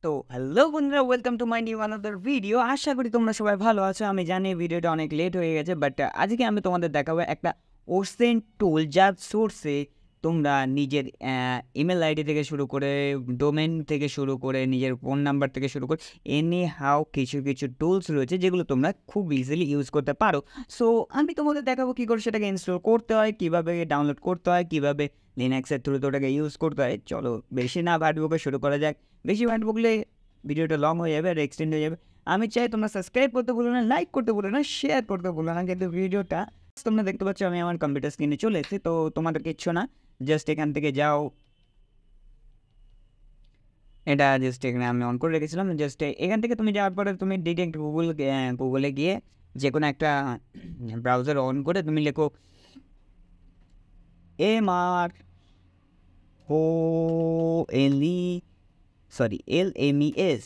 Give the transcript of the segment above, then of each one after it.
তো হ্যালো বন্ধুরা, welcome to my new another video. আশা করি তোমরা সবাই ভালো আছো। আমি জানি ভিডিওটা অনেক লেট হয়ে গেছে, বাট আজকে আমি তোমাদের দেখাবো একটা ওসেন্ট টুল, যার সোর্সে তোমরা নিজের ইমেল আইডি থেকে শুরু করে, ডোমেন থেকে শুরু করে, নিজের ফোন নাম্বার থেকে শুরু করে এনি হাউ কিছু কিছু টুলস রয়েছে যেগুলো তোমরা খুব ইজিলি ইউজ করতে পারো। সো আমি তোমাদের দেখাবো কী করে সেটাকে ইনস্টল করতে হয়, কীভাবে ডাউনলোড করতে হয়, কীভাবে লিনাক্সের থ্রুতে ওটাকে ইউজ করতে হয়। চলো বেশি না ভাটবুকে শুরু করা যাক। বেশি ভাট বকলে ভিডিওটা লং হয়ে যাবে আর এক্সটেন্ড হয়ে যাবে। আমি চাই তোমরা সাবস্ক্রাইব করতে ভুলো না, লাইক করতে ভুলো না, শেয়ার করতে ভুলো না। কিন্তু ভিডিওটা তোমরা দেখতে পাচ্ছ আমি আমার কম্পিউটার স্ক্রিনে চলে এসেছি। তো তোমাদের কিচ্ছু না, জাস্ট এখান থেকে যাও। এটা জাস্ট এখানে আমি অন করে রেখেছিলাম। জাস্ট এখান থেকে তুমি যাওয়ার পরে তুমি ডিরেক্ট গুগলে গিয়ে যে কোনো একটা ব্রাউজার অন করে তুমি লেখো LMES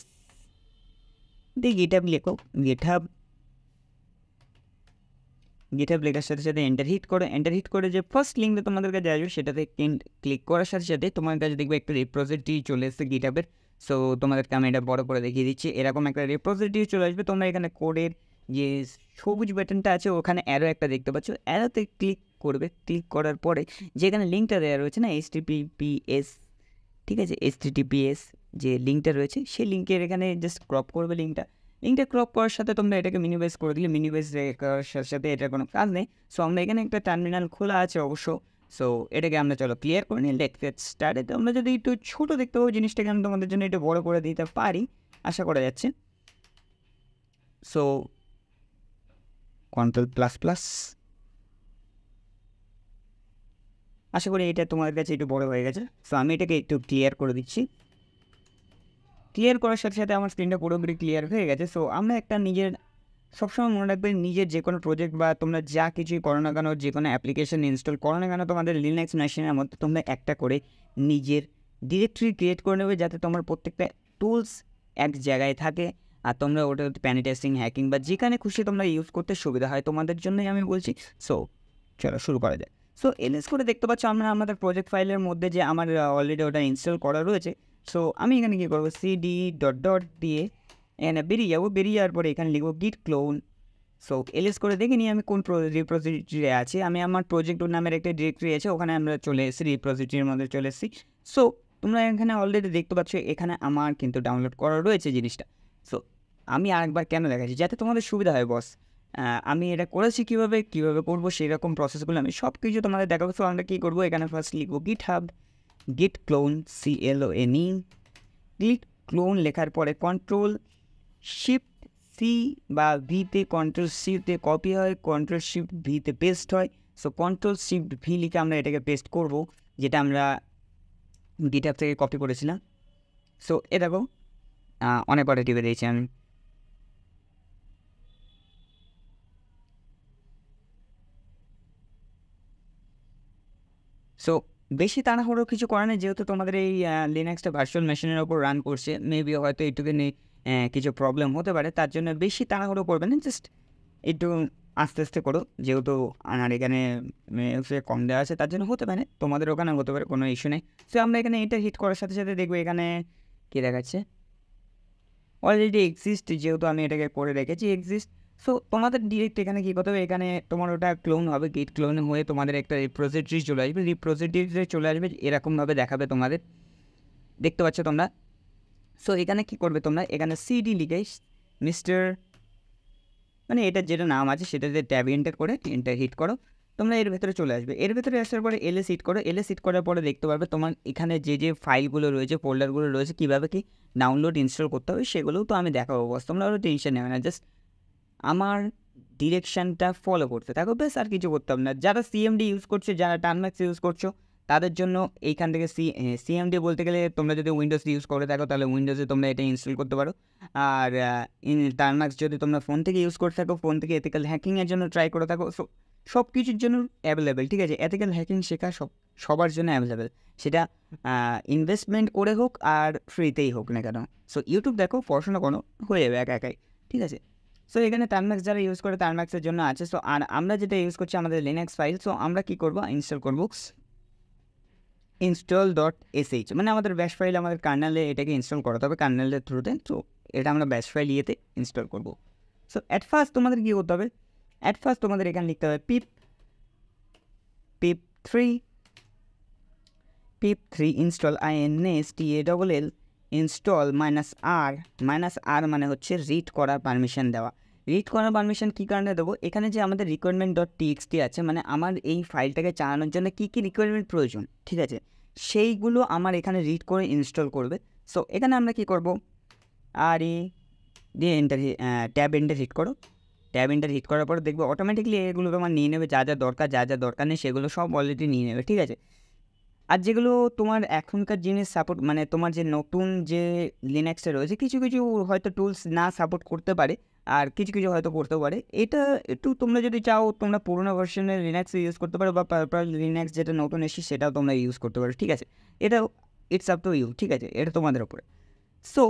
দিয়ে গিটহাব লেখো। গিটহাব লেখার সাথে সাথে এন্টার হিট করে যে ফার্স্ট লিঙ্কটা তোমাদের কাছে আসবে সেটাতে ক্লিক করার সাথে সাথে তোমার কাছে দেখবে একটা রিপোজিটরি চলে এসেছে গিটহাবের। সো তোমাদেরকে আমি এটা বড় করে দেখিয়ে দিচ্ছি। এরকম একটা রিপোজিটরি চলে আসবে। তোমরা এখানে কোডের যে সবুজ বাটনটা আছে ওখানে অ্যারো একটা দেখতে পাচ্ছ, অ্যারোতে ক্লিক করবে। ক্লিক করার পরে যেখানে লিঙ্কটা দেওয়া রয়েছে না, HTTPS, ঠিক আছে, HTTPS যে লিঙ্কটা রয়েছে সেই লিঙ্কের এখানে জাস্ট ক্রপ করবে লিঙ্কটা ক্রপ করার সাথে তোমরা এটাকে মিনিমাইজ করে দিলে, মিনিমাইজ করার সাথে সাথে এটার কোনো কাজ নেই। সো আমরা এখানে একটা টার্মিনাল খোলা আছে অবশ্য। সো এটাকে আমরা চলো ক্লিয়ার করে নিই। Let's get started. আমরা যদি একটু ছোটো দেখতে পাবো জিনিসটাকে আমি তোমাদের জন্য একটু বড় করে দিতে পারি, আশা করা যাচ্ছে। সো Ctrl++, আশা করি এটা তোমাদের কাছে একটু বড় হয়ে গেছে। সো আমি এটাকে একটু ক্লিয়ার করে দিচ্ছি। ক্লিয়ার করার সাথে সাথে আমার স্ক্রিনটা পুরোপুরি ক্লিয়ার হয়ে গেছে। সো আমরা একটা নিজের, সবসময় মনে রাখবে, নিজের যে কোনো প্রজেক্ট বা তোমরা যা কিছুই করো না কেন, যে কোনো অ্যাপ্লিকেশন ইনস্টল করো না কেন, তোমাদের লিনাক্স মেশিনের মধ্যে তোমরা একটা করে নিজের ডিরেক্টরি ক্রিয়েট করে নেবে, যাতে তোমার প্রত্যেকটা টুলস এক জায়গায় থাকে আর তোমরা ওটা পেনিটেস্টিং, হ্যাকিং বা যেখানে খুশি তোমরা ইউজ করতে সুবিধা হয় তোমাদের জন্যই আমি বলছি। সো চলো শুরু করা যায়। সো এলএস করে দেখতে পাচ্ছ আমরা আমাদের প্রজেক্ট ফাইলের মধ্যে যে আমার অলরেডি ওটা ইনস্টল করা রয়েছে। সো আমি এখানে কী করবো, cd ... দিয়ে এখানে বেরিয়ে যাবো। বেরিয়ে যাওয়ার পরে এখানে লিখবো git clone। সো এলএস করে দেখে নিই আমি কোন রিপোজিটরি আছে। আমি আমার প্রজেক্ট নামের একটা ডিরেক্টরি আছে, ওখানে আমরা চলে এসেছি, রিপোজিটরির মধ্যে চলে এসেছি। সো তোমরা এখানে অলরেডি দেখতে পাচ্ছ এখানে আমার কিন্তু ডাউনলোড করা রয়েছে জিনিসটা। সো আমি আরেকবার কেন দেখাচ্ছি, যাতে তোমাদের সুবিধা হয় বস। আমি এটা করেছি কীভাবে করবো সেই রকম প্রসেসগুলো আমি সব কিছু তোমাদের দেখাবো। সো আমরা কী করবো, এখানে ফার্স্ট লিখবো git clone CLONE। গিট ক্লোন লেখার পরে Ctrl+Shift+C বা ভিতে, Ctrl+C-তে কপি হয়, Ctrl+Shift+V-তে পেস্ট হয়। সো Ctrl+Shift+V লিখে আমরা এটাকে পেস্ট করব, যেটা আমরা গিটহাব থেকে কপি করেছিলাম। সো এ দেখো অনেকবার টিপে দিয়েছি আমি। সো বেশি তাড়াহুড়ো কিছু করে না, যেহেতু তোমাদের এই লিনাক্সটা ভার্চুয়াল মেশিনের ওপর রান করছে, মেবি হয়তো একটুখানি কিছু প্রবলেম হতে পারে, তার জন্য বেশি তাড়াহুড়ো করবে না, জাস্ট একটু আস্তে আস্তে করো। যেহেতু আমার এখানে কম দেওয়া আছে তার জন্য হতে পারে, তোমাদের ওখানে হতে পারে, কোনো ইস্যু নেই। সো আমরা এখানে এটা হিট করার সাথে সাথে দেখবো এখানে কী দেখাচ্ছে, অলরেডি এক্সিস্ট, যেহেতু আমি এটাকে করে রেখেছি এক্সিস্ট। সো তোমাদের ডিরেক্ট এখানে কী করতে হবে, এখানে তোমার ওটা ক্লোন হবে, গিট ক্লোন হয়ে তোমাদের একটা রিপোজিটরি চলে আসবে। রিপোজিটরিতে চলে আসবে, এরকমভাবে দেখাবে তোমাদের, দেখতে পাচ্ছ তোমরা। সো এখানে কী করবে তোমরা, এখানে সিডি লিখে মিস্টার, মানে এটার যেটা নাম আছে সেটাতে ট্যাব এন্টার করে এন্টার হিট করো, তোমরা এর ভেতরে চলে আসবে। এর ভেতরে আসার পরে এলএস হিট করো। এলএস হিট করার পরে দেখতে পারবে তোমার এখানে যে যে ফাইলগুলো রয়েছে, ফোল্ডারগুলো রয়েছে, কীভাবে কি ডাউনলোড ইনস্টল করতে হবে সেগুলোও তো আমি দেখাবো বস। তোমরা ওরা টেনশন নেবে না, জাস্ট আমার ডিরেকশানটা ফলো করতে থাকো, বেশ, আর কিছু করতে হবে না। যারা সিএমডি ইউজ করছে, যারা টার্নম্যাক্স ইউজ করছো, তাদের জন্য এইখান থেকে সিএমডি বলতে গেলে তোমরা যদি উইন্ডোজ ইউজ করে থাকো তাহলে উইন্ডোজে তোমরা এটা ইনস্টল করতে পারো। আর টার্নম্যাক্স যদি তোমরা ফোন থেকে ইউজ করে থাকো, ফোন থেকে এথিক্যাল হ্যাকিংয়ের জন্য ট্রাই করে থাকো। সো সব কিছুর জন্য অ্যাভেলেবেল, ঠিক আছে। এথিক্যাল হ্যাকিং শেখা সবার জন্য অ্যাভেলেবেল, সেটা ইনভেস্টমেন্ট করে হোক আর ফ্রিতেই হোক না কেন। সো ইউটিউব দেখো, পড়াশোনা করো, হয়ে যাবে একাই, ঠিক আছে। সো এখানে টার্নম্যাক্স যারা ইউজ করে টার্নম্যাক্সের জন্য আছে। সো আর আমরা যেটা ইউজ করছি আমাদের লিনাক্স ফাইল। সো আমরা কী করবো, ইনস্টল করবো install.sh মানে আমাদের ব্যাশ ফাইল আমাদের কার্নেলে এটাকে ইনস্টল করাতে হবে কার্নেলের থ্রুতে। তো এটা আমরা ব্যাশ ফাইল ইয়েতে ইনস্টল করব। সো অ্যাট ফার্স্ট তোমাদের কী করতে হবে, অ্যাট ফার্স্ট তোমাদের এখানে লিখতে হবে pip3 install install install -r মানে হচ্ছে রিড করার পারমিশন দেওয়া। রিড করার পারমিশন কী কারণে দেবো, এখানে যে আমাদের requirement.txt আছে মানে আমার এই ফাইলটাকে চালানোর জন্য কী কী রিকোয়ারমেন্ট প্রয়োজন, ঠিক আছে, সেইগুলো আমার এখানে রিড করে ইনস্টল করবে। সো এখানে আমরা কী করব, আর দিয়ে ট্যাব এন্টার হিট করো। ট্যাব এন্টার হিট করার পর দেখবে অটোমেটিকলি এগুলো তোমার নিয়ে নেবে, যা যা দরকার নেই সেগুলো সব অলরেডি নিয়ে নেবে, ঠিক আছে। আর যেগুলো তোমার এখনকার জিনিস সাপোর্ট মানে তোমার যে নতুন যে লিনাক্সটা রয়েছে কিছু কিছু হয়তো টুলস না সাপোর্ট করতে পারে আর কিছু কিছু হয়তো করতেও পারে। এটা একটু তোমরা যদি চাও তোমরা পুরোনো ভার্সনের লিনাক্স ইউজ করতে পারো বা লিনাক্স যেটা নতুন এসে সেটাও তোমরা ইউজ করতে পারো, ঠিক আছে। এটা ইটস আপ টু ইউ, ঠিক আছে, এটা তোমাদের উপরে। সো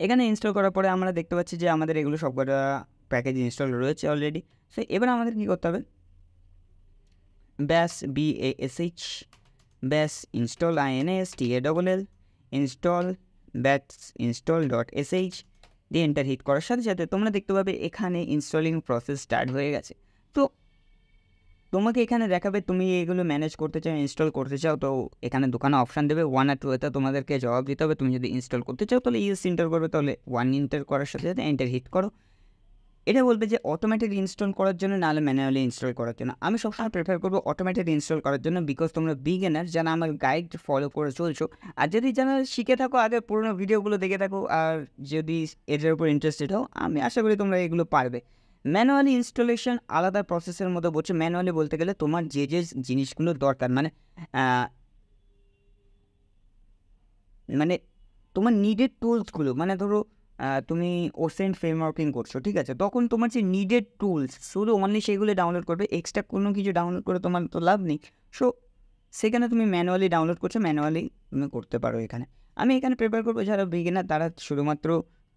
এখানে ইনস্টল করার পরে আমরা দেখতে পাচ্ছি যে আমাদের এগুলো সবকটা প্যাকেজ ইনস্টল রয়েছে অলরেডি। সো এবার আমাদের কী করতে হবে, bash bash install install install bash install.sh দিয়ে এন্টার হিট করার সাথে সাথে তোমরা দেখতে পাবে এখানে ইনস্টলিং প্রসেস স্টার্ট হয়ে গেছে। তো তোমাকে এখানে দেখাবে তুমি এগুলো ম্যানেজ করতে চাও, ইনস্টল করতে চাও, তো এখানে দোকানে অপশান দেবে 1 আর 2 এতে তোমাদেরকে জবাব দিতে হবে। তুমি যদি ইনস্টল করতে চাও তাহলে ইউএস এন্টার করবে, তাহলে 1 এন্টার করার সাথে সাথে এন্টার হিট করো। এটা বলবে যে অটোমেটিক ইনস্টল করার জন্য নাহলে ম্যানুয়ালি ইনস্টল করার জন্য। আমি সবসময় প্রেফার করবো অটোমেটিক ইনস্টল করার জন্য, বিকজ তোমরা বিগিনার যারা আমার গাইড ফলো করে চলছো, আর যদি যারা শিখে থাকো আগে পুরোনো ভিডিওগুলো দেখে থাকো আর যদি এটার উপর ইন্টারেস্টেড হও, আমি আশা করি তোমরা এগুলো পারবে। ম্যানুয়ালি ইনস্টলেশন আলাদা প্রসেসের মধ্যে বলছে। ম্যানুয়ালি বলতে গেলে তোমার যে যে জিনিসগুলো দরকার মানে তোমার নিডেড টুলসগুলো, মানে ধরো তুমি OSINT ফ্রেমওয়ার্কিং করছো, ঠিক আছে, তখন তোমার যে নিডেড টুলস শুধু অনলি সেগুলো ডাউনলোড করবে, এক্সট্রা কোনো কিছু ডাউনলোড করে তোমার তো লাভ নেই। সো সেখানে তুমি ম্যানুয়ালি ডাউনলোড করছো, ম্যানুয়ালি তুমি করতে পারো। এখানে আমি এখানে প্রেফার করবো যারা বিগিনার তারা শুধুমাত্র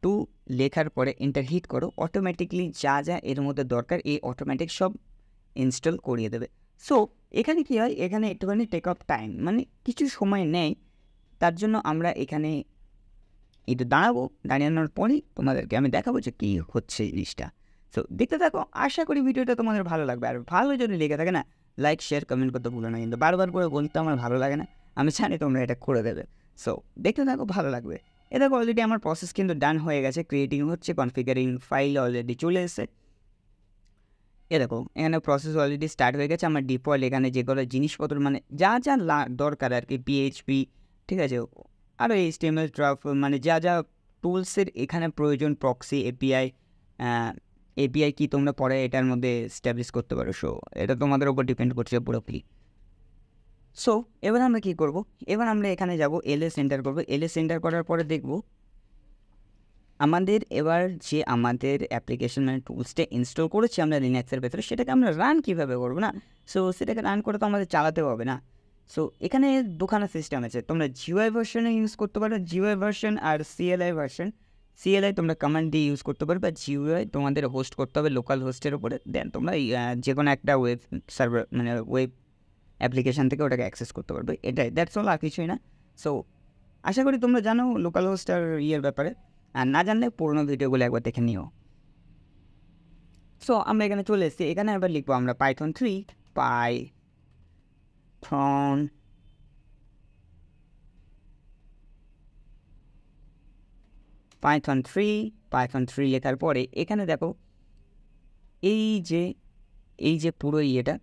টু লেখার পরে এন্টার হিট করো, অটোমেটিকলি যা যা এর মধ্যে দরকার এই অটোমেটিক সব ইনস্টল করিয়ে দেবে। সো এখানে কী হয়, এখানে একটুখানি টেক অফ টাইম মানে কিছু সময় নেয়, তার জন্য আমরা এখানে একটু দাঁড়ানোর পরেই তোমাদেরকে আমি দেখাবো যে কী হচ্ছে জিনিসটা। সো দেখতে থাকো, আশা করি ভিডিওটা তোমাদের ভালো লাগবে। আর ভালো যদি লেগে থাকে না, লাইক শেয়ার কমেন্ট করতে ভুলো না, কিন্তু বারবার করে বলতে আমার ভালো লাগে না, আমি জানি তোমরা এটা করে দেবে। সো দেখতে থাকো, ভালো লাগবে। এ দেখো অলরেডি আমার প্রসেস কিন্তু ডান হয়ে গেছে, ক্রিয়েটিং হচ্ছে, কনফিগারিং ফাইল অলরেডি চলে এসেছে। এ দেখো এখানে প্রসেস অলরেডি স্টার্ট হয়ে গেছে। আমার ডিফল্ট এখানে যেগুলো জিনিসপত্র মানে যা যা দরকার আর কি, পিএইচপি, ঠিক আছে, আরও HTML মানে যা যা টুলসের এখানে প্রয়োজন, প্রক্সি, এপিআই কি তোমরা পরে এটার মধ্যে স্ট্যাবলিশ করতে পারো। সো এটা তোমাদের উপর ডিপেন্ড করছে পুরোপুরি। সো এবার আমরা কী করব, এবার আমরা এখানে যাব এলএস এন্টার করবো। এলএস এন্টার করার পরে দেখব আমাদের এবার যে আমাদের অ্যাপ্লিকেশন মানে টুলসটা ইনস্টল করেছি আমরা লিনাক্সের ভেতরে, সেটাকে আমরা রান কীভাবে করবো না। সো সেটাকে রান করে তো আমাদের চালাতেও হবে না। সো এখানে দুখানা সিস্টেম আছে, তোমরা জিওআই ভার্সনে ইউজ করতে পারো, জিওআই ভার্সন আর সিএলআই ভার্সন। সিএলআই তোমরা কমান্ড দিয়ে ইউজ করতে পারো, বা জিওআই তোমাদের হোস্ট করতে হবে লোকাল হোস্টের উপরে, দেন তোমরা যে কোনো একটা ওয়েব সার্ভার মানে ওয়েব অ্যাপ্লিকেশান থেকে ওটাকে অ্যাক্সেস করতে পারবে। এটাই, দ্যাটস অল, আর কিছুই না। সো আশা করি তোমরা জানো লোকাল হোস্ট আর ইয়ের ব্যাপারে, আর না জানলে পুরোনো ভিডিওগুলো একবার দেখে নিও। সো আমরা এখানে চলে এসেছি, এখানে আবার লিখবো আমরা পাইথন 3 পাইথন 3 লেখার পরে এখানে দেখো এই যে পুরো ইয়েটা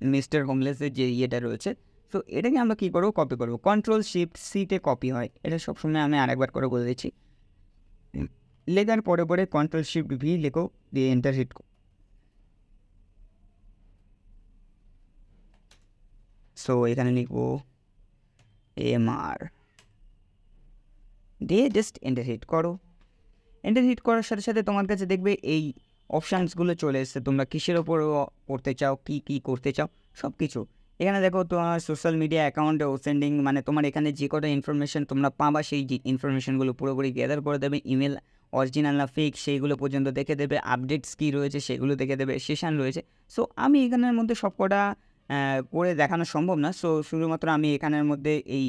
মিস্টার হোমলেসের যে ইয়েটা রয়েছে, সো এটাকে আমরা কী করবো, কপি করবো। Ctrl+Shift+C-তে কপি হয়, এটা সবসময় আমি আরেকবার করে বলে দিচ্ছি। লেখার পরে Ctrl+Shift+V লেখো, দিয়ে এন্টার হিট করো। সো এখানে লিখবো AMR দিয়ে জাস্ট এন্টার হিট করো। এন্টার হিট করার সাথে সাথে তোমার কাছে দেখবে এই অপশানসগুলো চলে এসছে, তোমরা কিসের ওপর করতে চাও, কী করতে চাও সব কিছু। এখানে দেখো তোমার সোশ্যাল মিডিয়া অ্যাকাউন্টে সেন্ডিং মানে তোমার এখানে যে কটা ইনফরমেশান তোমরা পাবা সেই ইনফরমেশানগুলো পুরোপুরি গ্যাদার করে দেবে। ইমেল অরিজিনাল না ফেক সেইগুলো পর্যন্ত দেখে দেবে, আপডেটস কী রয়েছে সেগুলো দেখে দেবে, সেশন রয়েছে। সো আমি এখানের মধ্যে সব কটা করে দেখানো সম্ভব না। সো শুধুমাত্র আমি এখানের মধ্যে এই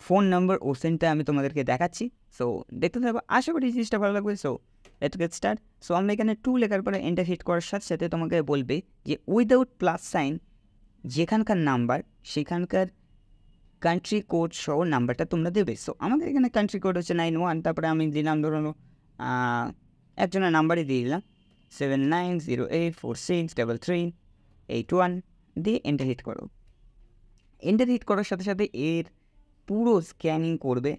ফোন নাম্বার OSINTটা আমি তোমাদেরকে দেখাচ্ছি। সো দেখতে থাকবো, আশা করি জিনিসটা ভালো লাগবে। So let's get start. So আমরা এখানে 2 লেখার পরে এন্টার হিট করার সাথে সাথে তোমাকে বলবে যে উইদাউট প্লাস সাইন যেখানকার নাম্বার সেখানকার কান্ট্রি কোড সহ নাম্বারটা তোমরা দেবে। সো আমাদের এখানে কান্ট্রি কোড হচ্ছে 91, তারপরে আমি দিলাম ধরুন একজনের নাম্বারই দিয়ে দিলাম 7908463381 দিয়ে এন্টার হিট করো। এন্টার হিট করার সাথে সাথে এর পুরো স্ক্যানিং করবে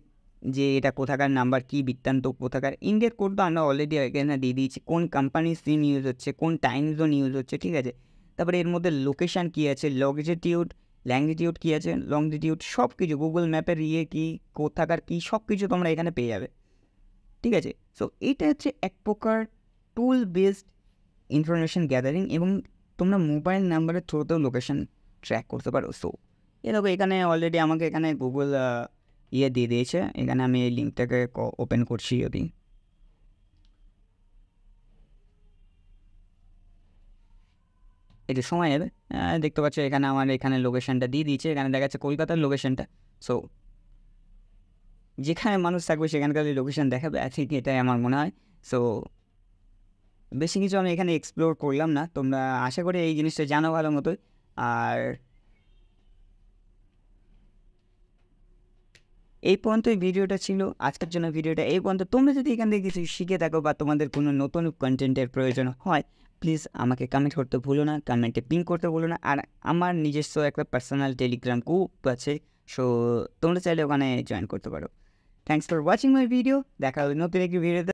যে এটা কোথাকার নাম্বার, কী বৃত্তান্ত, কোথাকার। ইন্ডিয়ার কোড তো আমরা অলরেডি এখানে দিয়ে দিয়েছি, কোন কোম্পানির সিম ইউজ হচ্ছে, কোন টাইম জোন ইউজ হচ্ছে, ঠিক আছে। তারপরে এর মধ্যে লোকেশান কী আছে, লংজিটিউড, ল্যাঙ্গিটিউড কী আছে, লংজিটিউড সব কিছু, গুগল ম্যাপের কী, কোথাকার কী, সব কিছু তোমরা এখানে পেয়ে যাবে, ঠিক আছে। সো এইটা হচ্ছে এক প্রকার টুল বেসড ইনফরমেশান গ্যাদারিং, এবং তোমরা মোবাইল নাম্বারের থ্রুতেও লোকেশান ট্র্যাক করতে পারো। সো দেখো এখানে অলরেডি আমাকে এখানে গুগল দিয়ে দিয়েছে। এখানে আমি এই লিঙ্কটাকে ওপেন করছি, যদি একটু সময় নেবে। দেখতে পাচ্ছ এখানে আমার এখানে লোকেশানটা দিয়ে দিয়েছে, এখানে দেখা যাচ্ছে কলকাতার লোকেশানটা। সো যেখানে মানুষ থাকবে সেখানকার লোকেশান দেখাবে, ঠিক এটাই আমার মনে হয়। সো বেশি কিছু আমি এখানে এক্সপ্লোর করলাম না, তোমরা আশা করি এই জিনিসটা জানো ভালো মতোই। আর এই পর্যন্তই ভিডিওটা ছিল আজকের জন্য। ভিডিওটা এই পর্যন্ত। তোমরা যদি এখান থেকে কিছু শিখে থাকো বা তোমাদের কোনো নতুন কন্টেন্টের প্রয়োজন হয়, প্লিজ আমাকে কমেন্ট করতে ভুলো না, কমেন্টে পিং করতে ভুলো না। আর আমার নিজস্ব একটা পার্সোনাল টেলিগ্রাম গ্রুপ আছে, সো তোমরা চাইলে ওখানে জয়েন করতে পারো। Thanks for watching my video. দেখা হবে নতুন একটি ভিডিওতে।